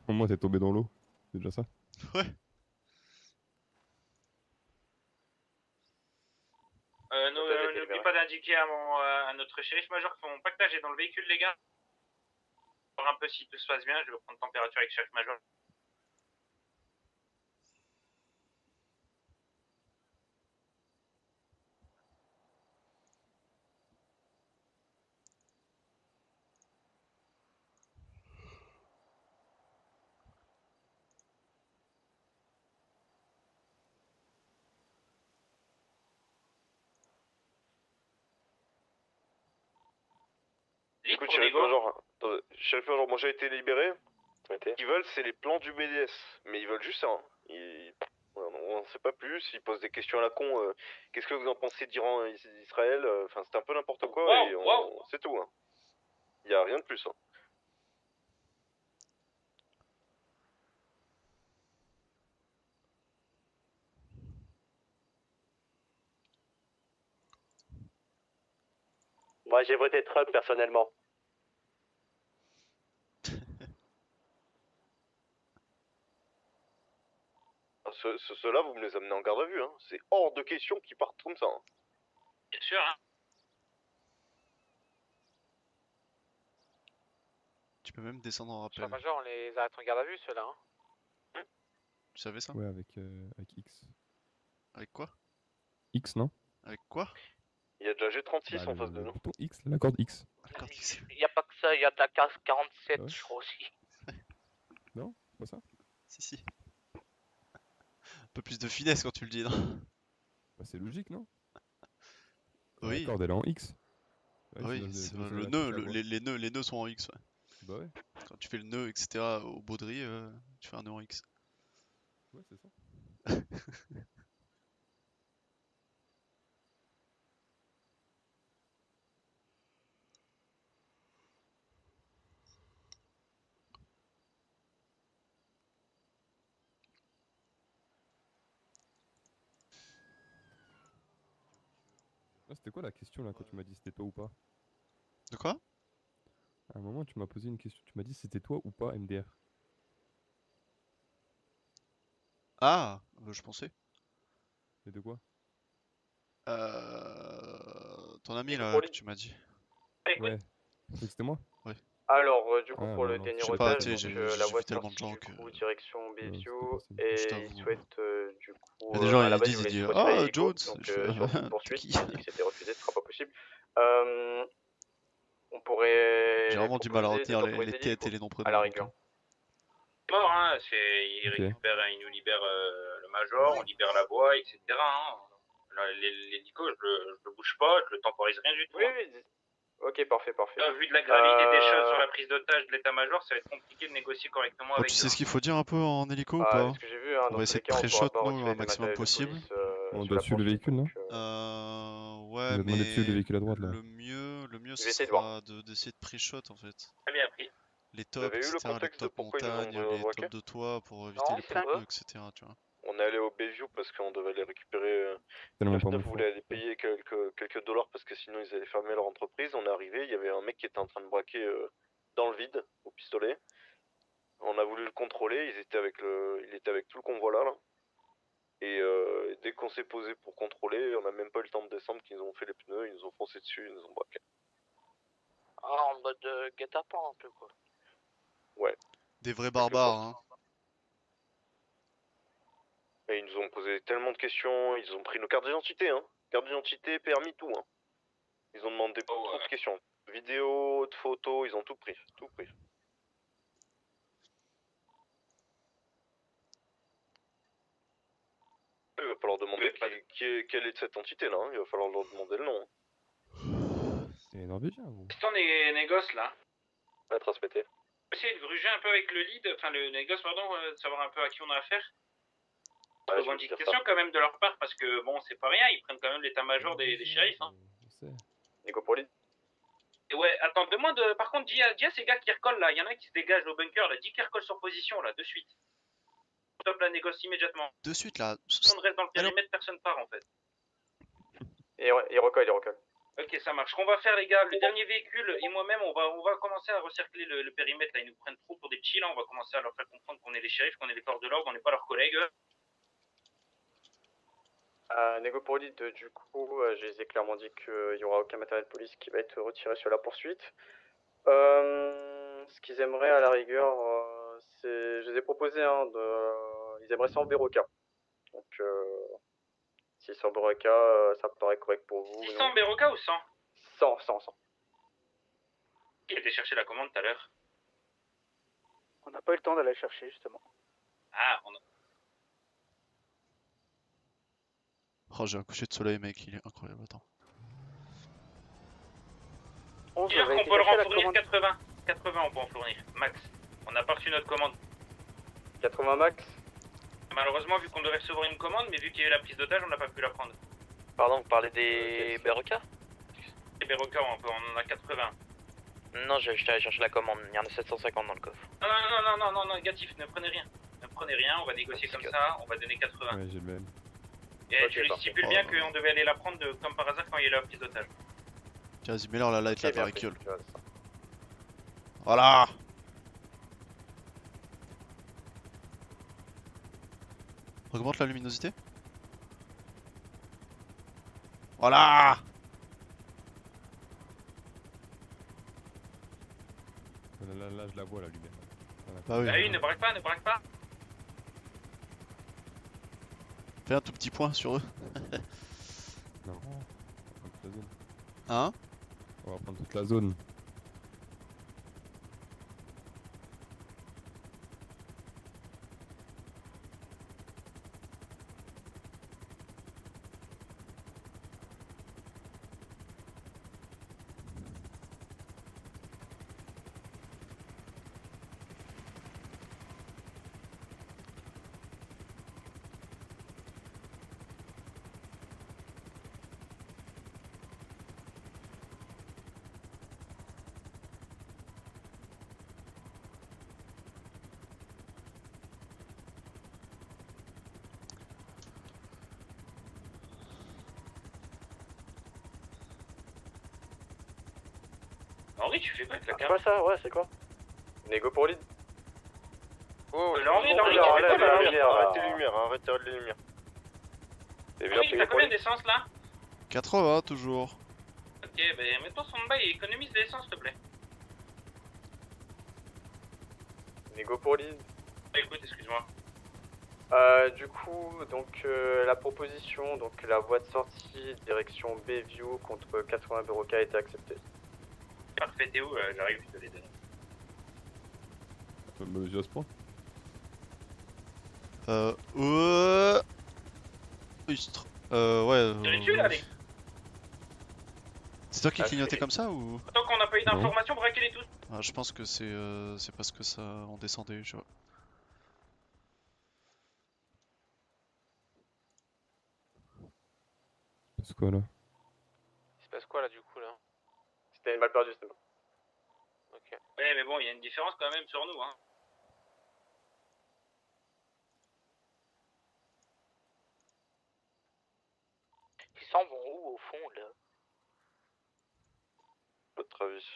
Au moins t'es tombé dans l'eau. C'est déjà ça. Ouais. N'oublie pas d'indiquer à notre shérif major que mon pactage est dans le véhicule, les gars. Voir un peu si tout se passe bien, je vais prendre température avec le shérif major. Écoute, shérif major, moi j'ai été libéré. Ce qu'ils veulent, c'est les plans du BDS. Mais ils veulent juste ça. Hein. On ne sait pas plus. Ils posent des questions à la con. Qu'est-ce que vous en pensez d'Iran et d'Israël? Enfin, c'était un peu n'importe quoi. C'est tout. Hein. Il n'y a rien de plus. Hein. Moi, j'ai voté Trump personnellement. Ceux-là, vous me les amenez en garde à vue. Hein. C'est hors de question qu'ils partent comme ça. Hein. Bien sûr, hein. Tu peux même descendre en rappel. Shérif major, on les arrête en garde à vue, ceux-là. Hein. Tu savais ça? Ouais, avec X. Avec quoi? X, non? Avec quoi? Il y a déjà G36 en face de nous. Bouton X, la corde X. Il n'y a pas que ça, il y a de la case 47, Ouais. je crois aussi. Non? Pas ça? Si. Un peu plus de finesse quand tu le dis, non? Bah, c'est logique, non? Oui. La corde elle est en X. Ouais, Oui, le nœud, les nœuds sont en X. Ouais. Bah ouais. Quand tu fais le nœud, etc. au baudrier, tu fais un nœud en X. Ouais, c'est ça. C'était quoi la question là quand tu m'as dit c'était toi ou pas? De quoi? À un moment tu m'as posé une question, tu m'as dit c'était toi ou pas MDR. Ah, je pensais. Et de quoi? Ton ami là que tu m'as dit. Ouais. Tu sais que c'était moi? Ouais. Alors, du coup, Ah, pour non, le non. dernier Je sais pas, otage, j'ai la vu voiture tellement de gens du que... coup direction Bézieux c'était et Je il t'avoue. souhaite du coup Il y a des gens à la ils base disent, il voulait ils disent se retirer ah hélico, Jones, donc je fais, sur une t'es poursuite, qui? il a dit que c'était refusé, ce sera pas possible. On pourrait J'ai vraiment du mal à proposer de retenir temporiser les têtes l'hélico, et les noms à la prénoms. rigueur. Mort, hein, il Ok. récupère, il nous libère le major, on libère la voie, etc. Hein. L'hélico, je le bouge pas, je le temporise rien du tout. Oui, Hein. oui. Ok, parfait. Vu de la gravité des choses sur la prise d'otage de l'état-major, ça va être compliqué de négocier correctement Bon, avec tu eux. sais ce qu'il faut dire un peu en hélico ou De pas? ce que j'ai vu, hein, On dans va tous essayer les de cas, on pourra pré-shot pas nous retirer un des maximum matériels de possible. police On sur doit la suivre le poursuite, véhicule, non? Ouais, On a demandé de suivre le mais véhicule à droite là. le mieux Je vais ce essayer de voir. sera d'essayer de pré-shot en fait. Très bien pris. Les Vous tops, avez eu le etc. Les contexte de tops pourquoi ils nous ont montagnes, les braqués? tops de toit pour éviter Non, les c'est un pneus, peu. etc. Tu vois. On est allé au Bayview parce qu'on devait les récupérer. Tellement La pas FNAF mon voulait aller payer quelques dollars parce que sinon ils allaient fermer leur entreprise. On est arrivé, il y avait un mec qui était en train de braquer dans le vide au pistolet. On a voulu le contrôler, il était avec tout le convoi là. Et dès qu'on s'est posé pour contrôler, on a même pas eu le temps de descendre qu'ils nous ont fait les pneus, ils nous ont foncé dessus, ils nous ont braqué. Ah, en mode guet-apens un peu quoi. Ouais. Des vrais barbares, hein. Et ils nous ont posé tellement de questions, ils ont pris nos cartes d'identité, hein. Carte d'identité, permis, tout, hein. Ils ont demandé trop de questions. Vidéos, de photos, ils ont tout pris, tout pris. Il va falloir demander quelle est cette entité là, hein. Il va falloir leur demander le nom. Hein. C'est les Norvégiens, vous. Attends, les gosses là. Ouais, transmettez. Essayer de gruger un peu avec le lead, enfin les gosses, pardon, savoir un peu à qui on a affaire. Ouais, je vais dire Revendication ça. quand même de leur part, parce que bon, c'est pas rien, ils prennent quand même l'état-major des shérifs. Hein. Je sais. Nico pour lead. Et ouais, attends, demande, par contre, dis à ces gars qui recollent là, il y en a un qui se dégage au bunker là, dis qu'ils recollent sur position là, de suite. Stop la négoce immédiatement. De suite là. Tout le monde reste dans le périmètre, personne part en fait. Et il recolle. Ok, ça marche. Ce qu'on va faire, les gars, le dernier véhicule et moi-même, on va commencer à recercler le périmètre. Là, ils nous prennent trop pour des petits. Là, on va commencer à leur faire comprendre qu'on est les shérifs, qu'on est les forces de l'ordre, on n'est pas leurs collègues. Nego pour lead, du coup, je les ai clairement dit qu'il n'y aura aucun matériel de police qui va être retiré sur la poursuite. Ce qu'ils aimeraient à la rigueur, c'est, je les ai proposé, ils aimeraient 100 Beroka. Donc, si 100 Beroka, ça me paraît correct pour vous. 600 Beroka ou 100 100. Qui a été chercher la commande tout à l'heure? On n'a pas eu le temps d'aller la chercher, justement. Ah, on a... Oh, j'ai un coucher de soleil, mec, il est incroyable. Attends. On Dire qu'on peut leur en fournir 80. 80, on peut en fournir, max. On n'a pas reçu notre commande. 80 max. Malheureusement, vu qu'on devait recevoir une commande, mais vu qu'il y a eu la prise d'otage, on n'a pas pu la prendre. Pardon, vous parlez des Beroka? Les Beroka, on en a 80. Non, je suis allé chercher la commande, il y en a 750 dans le coffre. Non, négatif, ne prenez rien. Ne prenez rien, on va négocier comme ça, on va donner 80. Ouais, j'ai le même. Et tu lui stipules bien qu'on devait aller la prendre comme par hasard quand il y a eu la prise d'otage. Vas-y, mets-leur la light, la bien varicule. fait, ça. Voilà. Augmente la luminosité. Voilà. Là, je la vois la lumière. Voilà. Bah oui. Bah oui, ne braque pas. Fais un tout petit point sur eux. Non. On va prendre toute la zone. Hein? On va prendre toute la zone. Henri, tu fais quoi avec la Quoi carte? ça? Ouais, c'est quoi? Nego pour lead. Oh, Henri, tu fais arrêtez quoi les là? lumières, arrêtez les lumières, arrêtez les lumières. Henri, t'as combien d'essence là? 80 toujours. Ok, bah mets-toi son bas et économise de l'essence, s'il te plaît. Nego pour lead. Écoute, excuse-moi. Du coup, donc la proposition, donc la voie de sortie direction Bayview contre 80 Beroka a été acceptée. Parfait, t'es où? J'arrive, je te les donne. On peut me mesurer à ce point. Ouais. T'es dessus là, les... C'est toi qui clignotais comme ça ou? Tant qu'on n'a pas eu d'informations, braquez-les tous. Ah, je pense que c'est parce que ça on descendait, je vois. C'est quoi là? Il se passe quoi là du coup là? C'était une balle perdue, c'était bon. Ok. Ouais, mais bon, il y a une différence quand même sur nous, hein. Ils s'en vont où au fond là? Votre avis?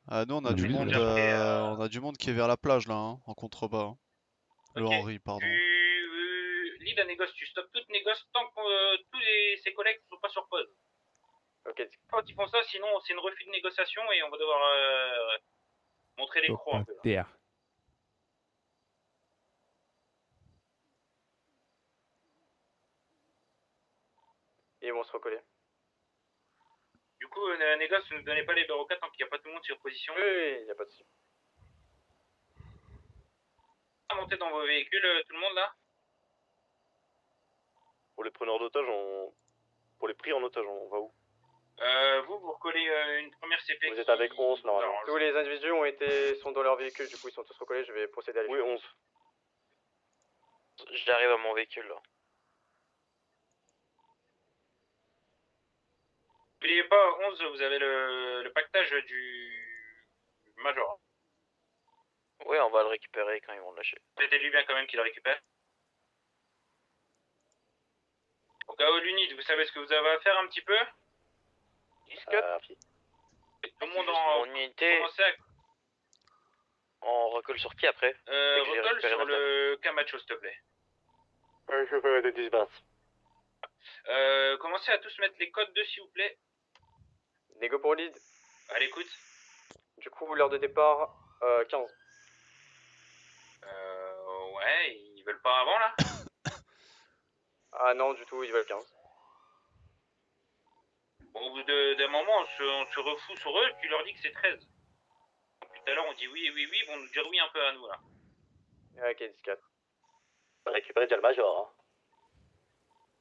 Ah, nous on a du monde, on a du monde qui est vers la plage là, hein, en contrebas. Hein. Le Ok. Henri, pardon. Lead à négoce, tu stoppes toute négoce tant que ses collègues ne sont pas sur pause. Ok. Quand ils font ça, sinon c'est une refus de négociation et on va devoir montrer les crocs un peu. Là. Terre. Et ils vont se recoller. Du coup, négoce, ne donnez pas les Beroka tant qu'il n'y a pas tout le monde sur position. Oui, il n'y a pas de souci. Montez dans vos véhicules, tout le monde là. Pour les preneurs d'otages, pour les pris en otage, on va où? Vous recollez une première CP. Vous êtes avec 11 normalement. Tous les individus sont dans leur véhicule, du coup ils sont tous recollés, je vais procéder à l'échelle. Oui, 11. J'arrive à mon véhicule là. N'oubliez pas, 11, vous avez le pactage du Major. Oui, on va le récupérer quand ils vont le lâcher. Mettez-lui bien quand même qu'il le récupère. Au cas où l'unité, vous savez ce que vous avez à faire un petit peu? Tout le monde en unité. On recolle sur qui après? Recolle sur le Camacho, s'il te plaît. Je fais des dispenses. Commencez à tous mettre les codes 2, s'il vous plaît. Négo pour lead. À l'écoute. Du coup, l'heure de départ, 15. Ouais, ils veulent pas avant là? Ah non, du tout, ils veulent 15. Bon, au bout d'un moment, on se refout sur eux, tu leur dis que c'est 13. Tout à l'heure, on dit oui, ils vont nous dire oui un peu à nous là. Ok, 14. On va récupérer déjà le Major. Hein.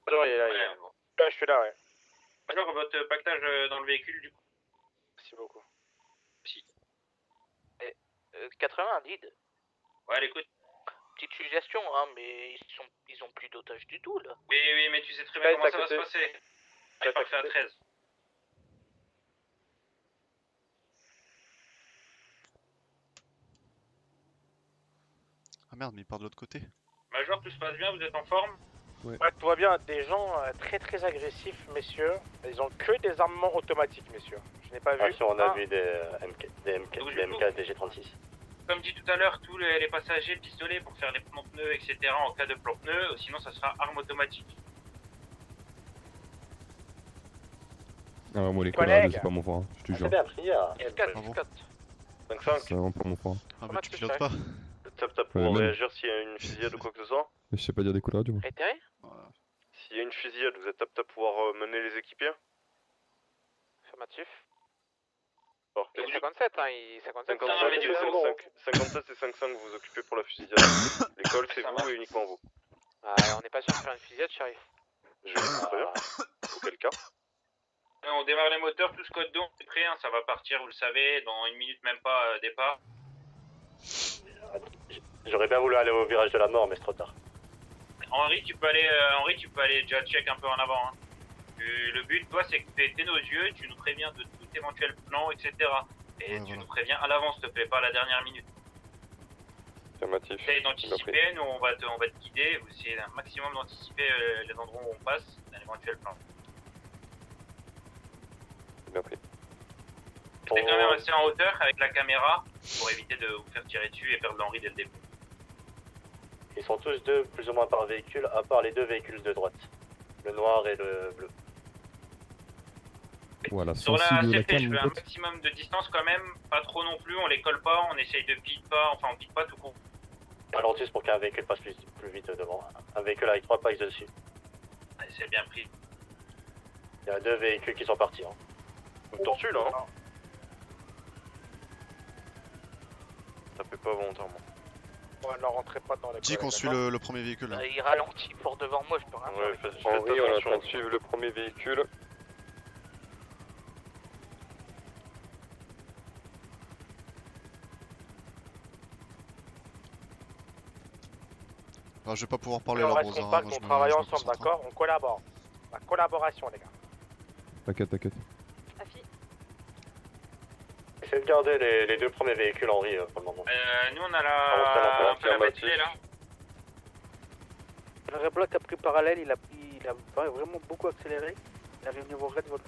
Major, il est là, il est là. Là, je suis là, ouais. Major, votre pactage dans le véhicule du coup. Merci beaucoup. Si. 80 lead. Ouais, l'écoute. Petite suggestion, hein, mais ils ont plus d'otages du tout là. Oui, mais tu sais très bien comment ça va se passer. Je pas fait à 13. Ah merde, mais il part de l'autre côté. Major, tout se passe bien, vous êtes en forme? Ouais, tout va bien. Des gens très agressifs, messieurs. Ils ont que des armements automatiques, messieurs. Je n'ai pas vu. Attention, on a vu des MK, des G36. Comme dit tout à l'heure, tous les passagers pistolets pour faire les plans-pneus, etc. en cas de plan-pneus, sinon ça sera arme automatique. Ah, moi les collègues, c'est pas mon fort, je te jure. C'est bien pris, hein. 5-5. C'est vraiment pas mon fort. Ah, mais tu pilotes pas. Tap pour même. réagir s'il y a une fusillade ou quoi que ce soit. Mais je sais pas dire des coups de radio. Réitéré? S'il y a une fusillade, vous êtes apte à pouvoir mener les équipiers? Affirmatif. Alors, Il est 57, hein, 57. 57 et 5-5 vous vous occupez pour la fusillade. L'école c'est vous et uniquement vous. Ah, on n'est pas sûr de faire une fusillade, shérif. Je vais vous prévenir. Auquel cas. On démarre les moteurs, tous code 2, on est prêt, hein, ça va partir, vous le savez, dans une minute même pas départ. J'aurais bien voulu aller au virage de la mort, mais c'est trop tard. Henri, tu peux aller déjà check un peu en avant. Hein. Le but, toi, c'est que tu aies nos yeux, tu nous préviens de tout éventuel plan, etc. Et tu nous préviens à l'avance, s'il te plaît, pas à la dernière minute. Affirmatif. Essaye d'anticiper, nous on va te guider, vous essayez un maximum d'anticiper les endroits où on passe, un éventuel plan. Bien pris. Essayez quand même rester en hauteur avec la caméra pour éviter de vous faire tirer dessus et perdre l'Henri dès le début. Ils sont tous deux plus ou moins par véhicule, à part les deux véhicules de droite. Le noir et le bleu. Voilà, sur la sensible CP, je veux un pote. maximum de distance quand même, pas trop non plus, on les colle pas, on essaye de pique pas, enfin on pique pas tout court. Ralentis pour qu'un véhicule passe plus vite devant. Un véhicule avec 3 pailles dessus. Allez, c'est bien pris. Il y a 2 véhicules qui sont partis. Hein. Une tortue là, hein. Tapez pas volontairement. Ouais, ne rentrez pas dans les Dis qu'on suit le premier véhicule là. Il ralentit pour devant moi, je peux rien Ouais, faire. faites Henri, on est en attention. train de suivre le premier véhicule. Ah, je vais pas pouvoir parler on là, reste Rosa. compact, Moi, je on me- travaille je me ensemble, concentre. d'accord? On collabore. La collaboration, les gars. T'inquiète. Essayez de garder les 2 premiers véhicules Henri pour le moment. Nous on a un peu la batterie là. Le Red Block a pris parallèle, il a vraiment beaucoup accéléré. Il arrive niveau Red Wolf.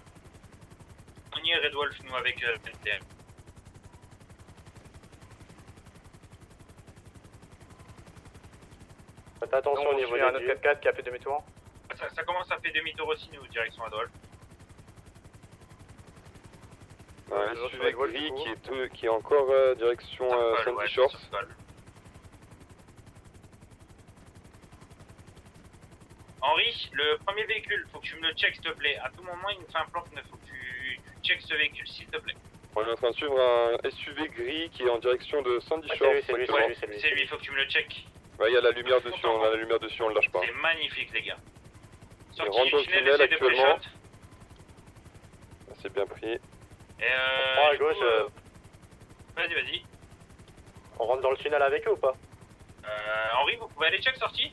On y est Red Wolf, nous avec NTM. Faites attention au niveau des 4x4 qui a fait demi-tour. Ça commence à faire demi-tour aussi, nous, direction Adolphe. Ouais, suivez Gris qui est encore direction Sandy Shores. Henri, le premier véhicule, faut que tu me le check s'il te plaît. À tout moment, il nous fait un plan pneu, faut que tu checkes ce véhicule s'il te plaît. On est en train de suivre un SUV gris qui est en direction de Sandy Shores. C'est lui, il faut que tu me le check. Ouais, il y a la lumière dessus, on le lâche pas. C'est magnifique les gars. Il rentre dans le tunnel actuellement. C'est bien pris. Et à du gauche. coup, vas-y. On rentre dans le tunnel avec eux ou pas? Henri, vous pouvez aller check sortie?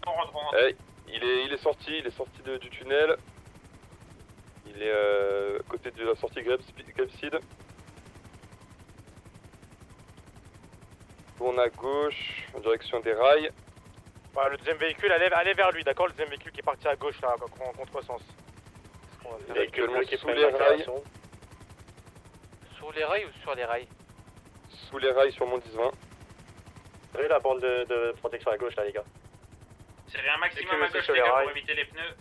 On rentre. Il est sorti du tunnel. Il est à côté de la sortie Grapeseed. Tourne à gauche, en direction des rails. Ouais, le deuxième véhicule, allez vers lui, d'accord? Le deuxième véhicule qui est parti à gauche, là, en contresens. Il est actuellement sous les rails. Sous les rails ou sur les rails? Sous les rails sur mon 10-20. Vous avez la bande de protection à gauche là les gars. Serrez un maximum à C'est gauche sur les les gars rails. pour éviter les pneus.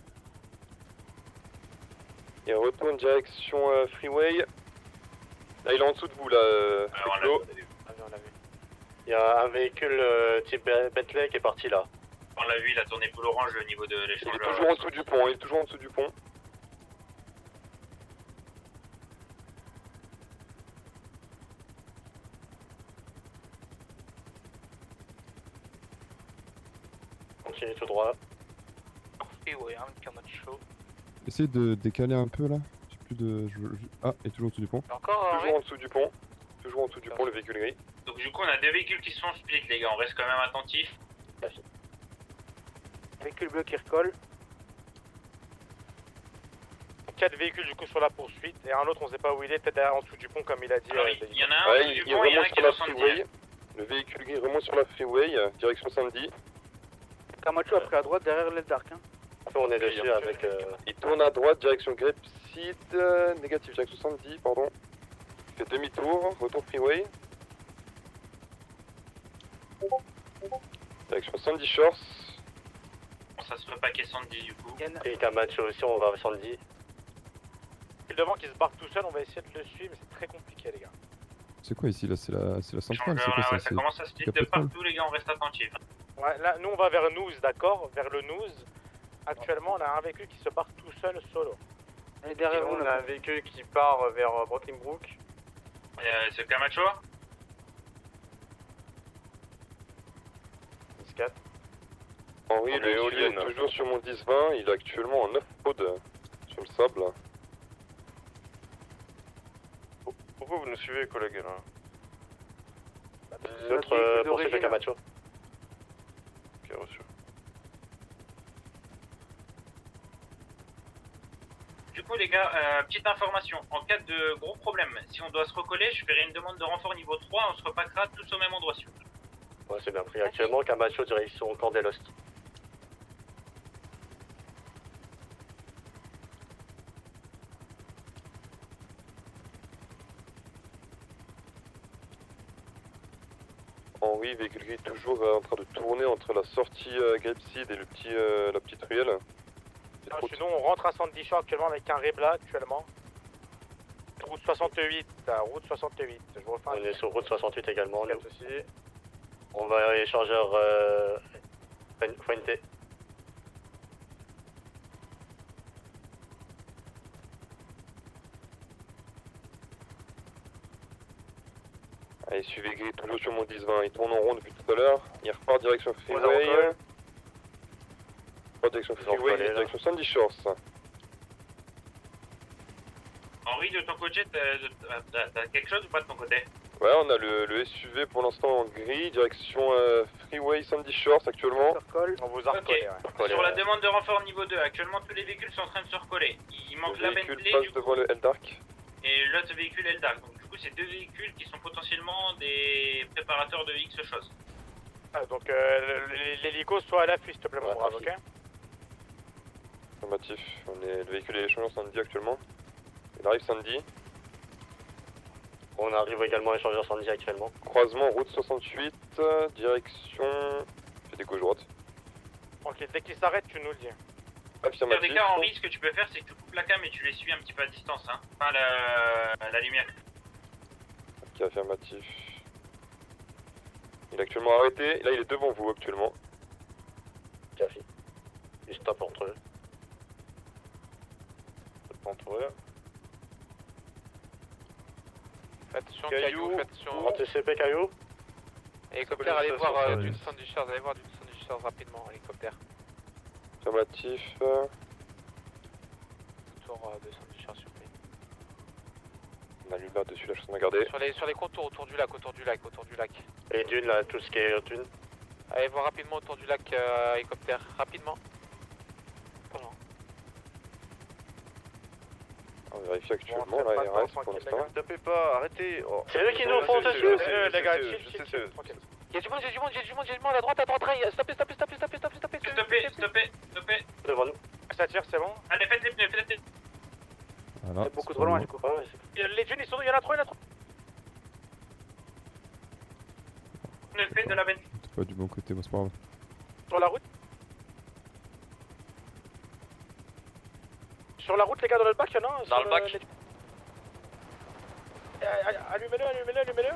Il retourne direction freeway. Là il est en dessous de vous là. Flo. Il y a un véhicule type Bentley qui est parti là. On l'a vu, il a tourné full orange au niveau de Il l'échangeur. est toujours en dessous du pont, Continue tout droit. Et ouais, un Camacho. Essayez de décaler un peu là. J'ai plus de. Ah, il est toujours en dessous du pont. Encore Toujours en dessous du pont. Toujours en dessous du pont, le véhicule gris. Donc du coup on a deux véhicules qui sont split les gars, on reste quand même attentifs. Véhicule bleu qui recolle. 4 véhicules du coup sur la poursuite et un autre on sait pas où il est, peut-être derrière en dessous du pont comme il a dit. Alors, il y en a un en dessous du pont, il y en a un qui est dans 70. Le véhicule gris remonte sur la freeway, direction samedi. Camacho a pris à droite derrière l'aile d'arc. Hein. On est dessus avec. Il tourne à droite, direction Grapeseed, négatif, direction samedi, pardon. Il fait demi-tour, retour freeway. Direction Sandy Shores. Ça se fait paquet 110 du coup. Et Camacho aussi, on va à Sandy. Le devant qui se barre tout seul, on va essayer de le suivre, mais c'est très compliqué les gars. C'est quoi ici là? C'est la centrale? Ouais, C'est quoi ça commence à split de partout les gars, on reste attentifs. Ouais, là nous on va vers Noose, d'accord? Vers le Noose. Actuellement on a un véhicule qui se barre tout seul solo. Et derrière vous, on a un véhicule qui part vers Brooklyn Brook. C'est Camacho? 10-4. Henri, le éolien est toujours sur mon 10-20, il est actuellement en 9 pods sur le sable. Pourquoi vous nous suivez, collègues là? Notre poursuite de Camacho. Ok, reçu. Du coup les gars, petite information, en cas de gros problème, si on doit se recoller, je ferai une demande de renfort niveau 3, on se repackera tous au même endroit sur. Ouais, c'est bien pris. Actuellement, Camacho direction Camp des Lost. Henri, véhicule gris toujours en train de tourner entre la sortie Grapeseed et la petite ruelle. Sinon on rentre à Sandy Shore actuellement avec un Rebla actuellement. Route 68, route 68. Je vous refais On est sur route 68 également. Nous. Aussi. On va échangeur Fuente. Allez, suivez gris toujours sur mon 10-20, il tourne en rond depuis tout à l'heure, il repart direction freeway. Direction freeway, direction Sandy Shores. Henri, de ton côté, t'as quelque chose ou pas de ton côté? Ouais, on a le SUV pour l'instant en gris, direction freeway Sandy Shores actuellement. On vous a recollé, ouais. Sur la demande de renfort niveau 2, actuellement tous les véhicules sont en train de se recoller. Il manque la Bentley du coup, devant le L-Dark. et l'autre véhicule L-Dark. Donc du coup c'est deux véhicules qui sont potentiellement des préparateurs de X choses. Donc l'hélico soit à l'affût s'il te plaît mon brave, ok? Affirmatif, le véhicule est échangeur Sandy actuellement. Il arrive Sandy. On arrive également à échangeur Sandy actuellement. Croisement route 68, direction... Fais des gauche-droite. Ok, dès qu'il s'arrête tu nous le dis. Dans des cas, Henri, ce que tu peux faire, c'est que tu coupes la cam et tu les suis un petit peu à distance, hein. Enfin, la lumière. Ok, affirmatif. Il est actuellement arrêté, là il est devant vous actuellement. Café. Il se tape entre eux. Entre eux. Faites attention, Caillou, faites attention. TCP Caillou. Hélicoptère, allez voir d'une Sandy Shores, allez voir d'une Sandy Shores rapidement, hélicoptère. Affirmatif. Tour de Sandy Shores, s'il vous plaît. On a l'Uber dessus, la chose à garder. Sur les contours, autour du lac. Les dunes là, tout ce qui est dunes. Allez voir rapidement autour du lac hélicoptère, rapidement. Voilà. On vérifie actuellement la RS pour l'instant. Tapez pas, arrêtez. Oh. C'est eux qui nous font dessus. Les gars, je chill. sais. Y'a du monde à droite, stoppez. Stoppez. Devant nous. Ça tire, c'est bon. Allez, faites les pneus. Voilà. Beaucoup trop loin, du coup. Les dunes, il y en a 3. Pneus fait de la benne. C'est pas du bon côté, moi c'est pas grave. Sur la route. Sur la route, les gars, dans le bac, non? Dans le bac. Allumez-le.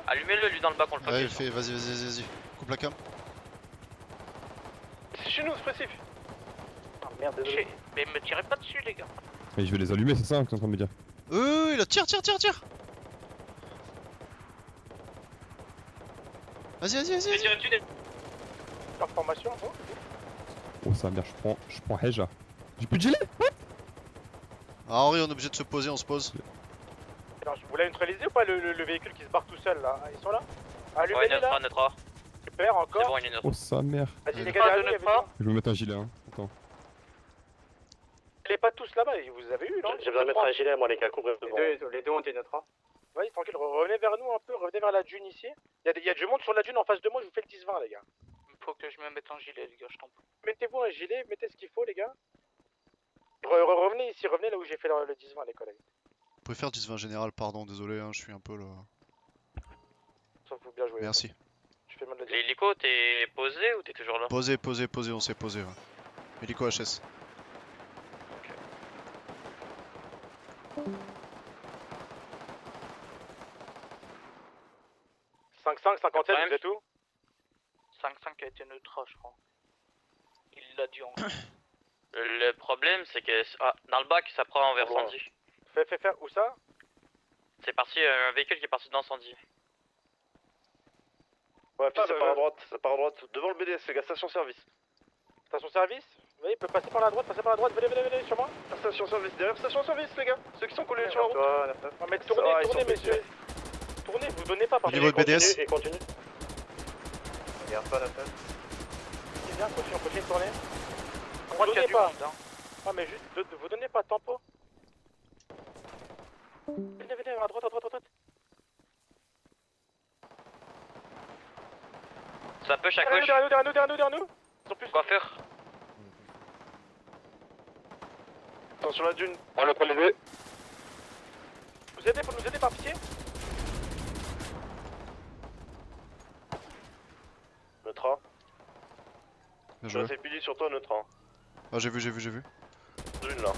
Allumez-le, lui, dans le bac, on le Ouais, fait. vas-y. Coupe la cam. C'est chez nous, c'est précis. Ah merde, désolé. Mais me tirez pas dessus, les gars. Et je vais les allumer, c'est ça que t'es en train de me dire. Il a tire. Vas-y. J'ai tiré dessus des. Information, bon. Oh sa mère, je prends Hedge là. J'ai plus de gilet. Ah Henri, on est obligé de se poser, on se pose. Alors, vous l'avez neutralisé ou pas le véhicule qui se barre tout seul là? Ils sont là? Ouais, Allumez-les là. neutre. Super, C'est encore. bon, il est neutre. Oh sa mère. Vas-y les gars, derrière nous, il y avait des gens. Je vais me mettre un gilet, hein. Attends. Les pas tous là-bas, vous avez eu non? J'ai besoin de mettre un gilet, moi les gars, couvrez devant. Les deux ont été neutres. Vas-y, tranquille, revenez vers nous un peu, revenez vers la dune ici. Il y a du monde sur la dune en face de moi, je vous fais le 10-20 les gars. Faut que je me mette un gilet, les gars, je t'en prie. Mettez-vous un gilet, mettez ce qu'il faut les gars. Revenez ici, revenez là où j'ai fait le 10-20 les collègues. Vous pouvez faire 10-20 général, pardon, désolé, hein, je suis un peu là. Ça vous bien joué. Merci. Je fais mal de L'hélico, t'es posé ou t'es toujours là? Posé, on s'est posé. Ouais. Hélico HS. 5-5, 57, vous êtes où? 5-5 a été neutre, je crois. Il l'a dit en... Le problème, c'est que dans le bac, ça prend vers incendie. Fais, où ça? C'est parti, un véhicule qui est parti d'incendie. Ouais, puis ça part à droite, devant le BDS, les gars, station-service. Station-service? Oui, il peut passer par la droite, venez sur moi. Station-service, derrière station-service, les gars, ceux qui sont collés sur la route. Non mais tournez messieurs. Tournez, vous donnez pas par Au niveau de BDS. Et continue. Regarde pas la tête. C'est bien, continue de tourner. Je crois qu'il y a du monde, hein. Ah mais juste, vous donnez pas de tempo. Venez, à droite. Ça peut chaque gauche. Derrière nous. Ils sont plus. Quoi faire? Attention la dune. On l'a pas levé. Faut nous aider par pitié. Neutre A. Bien joué. C'est pili sur toi, neutre A. Ah, j'ai vu. Dune là.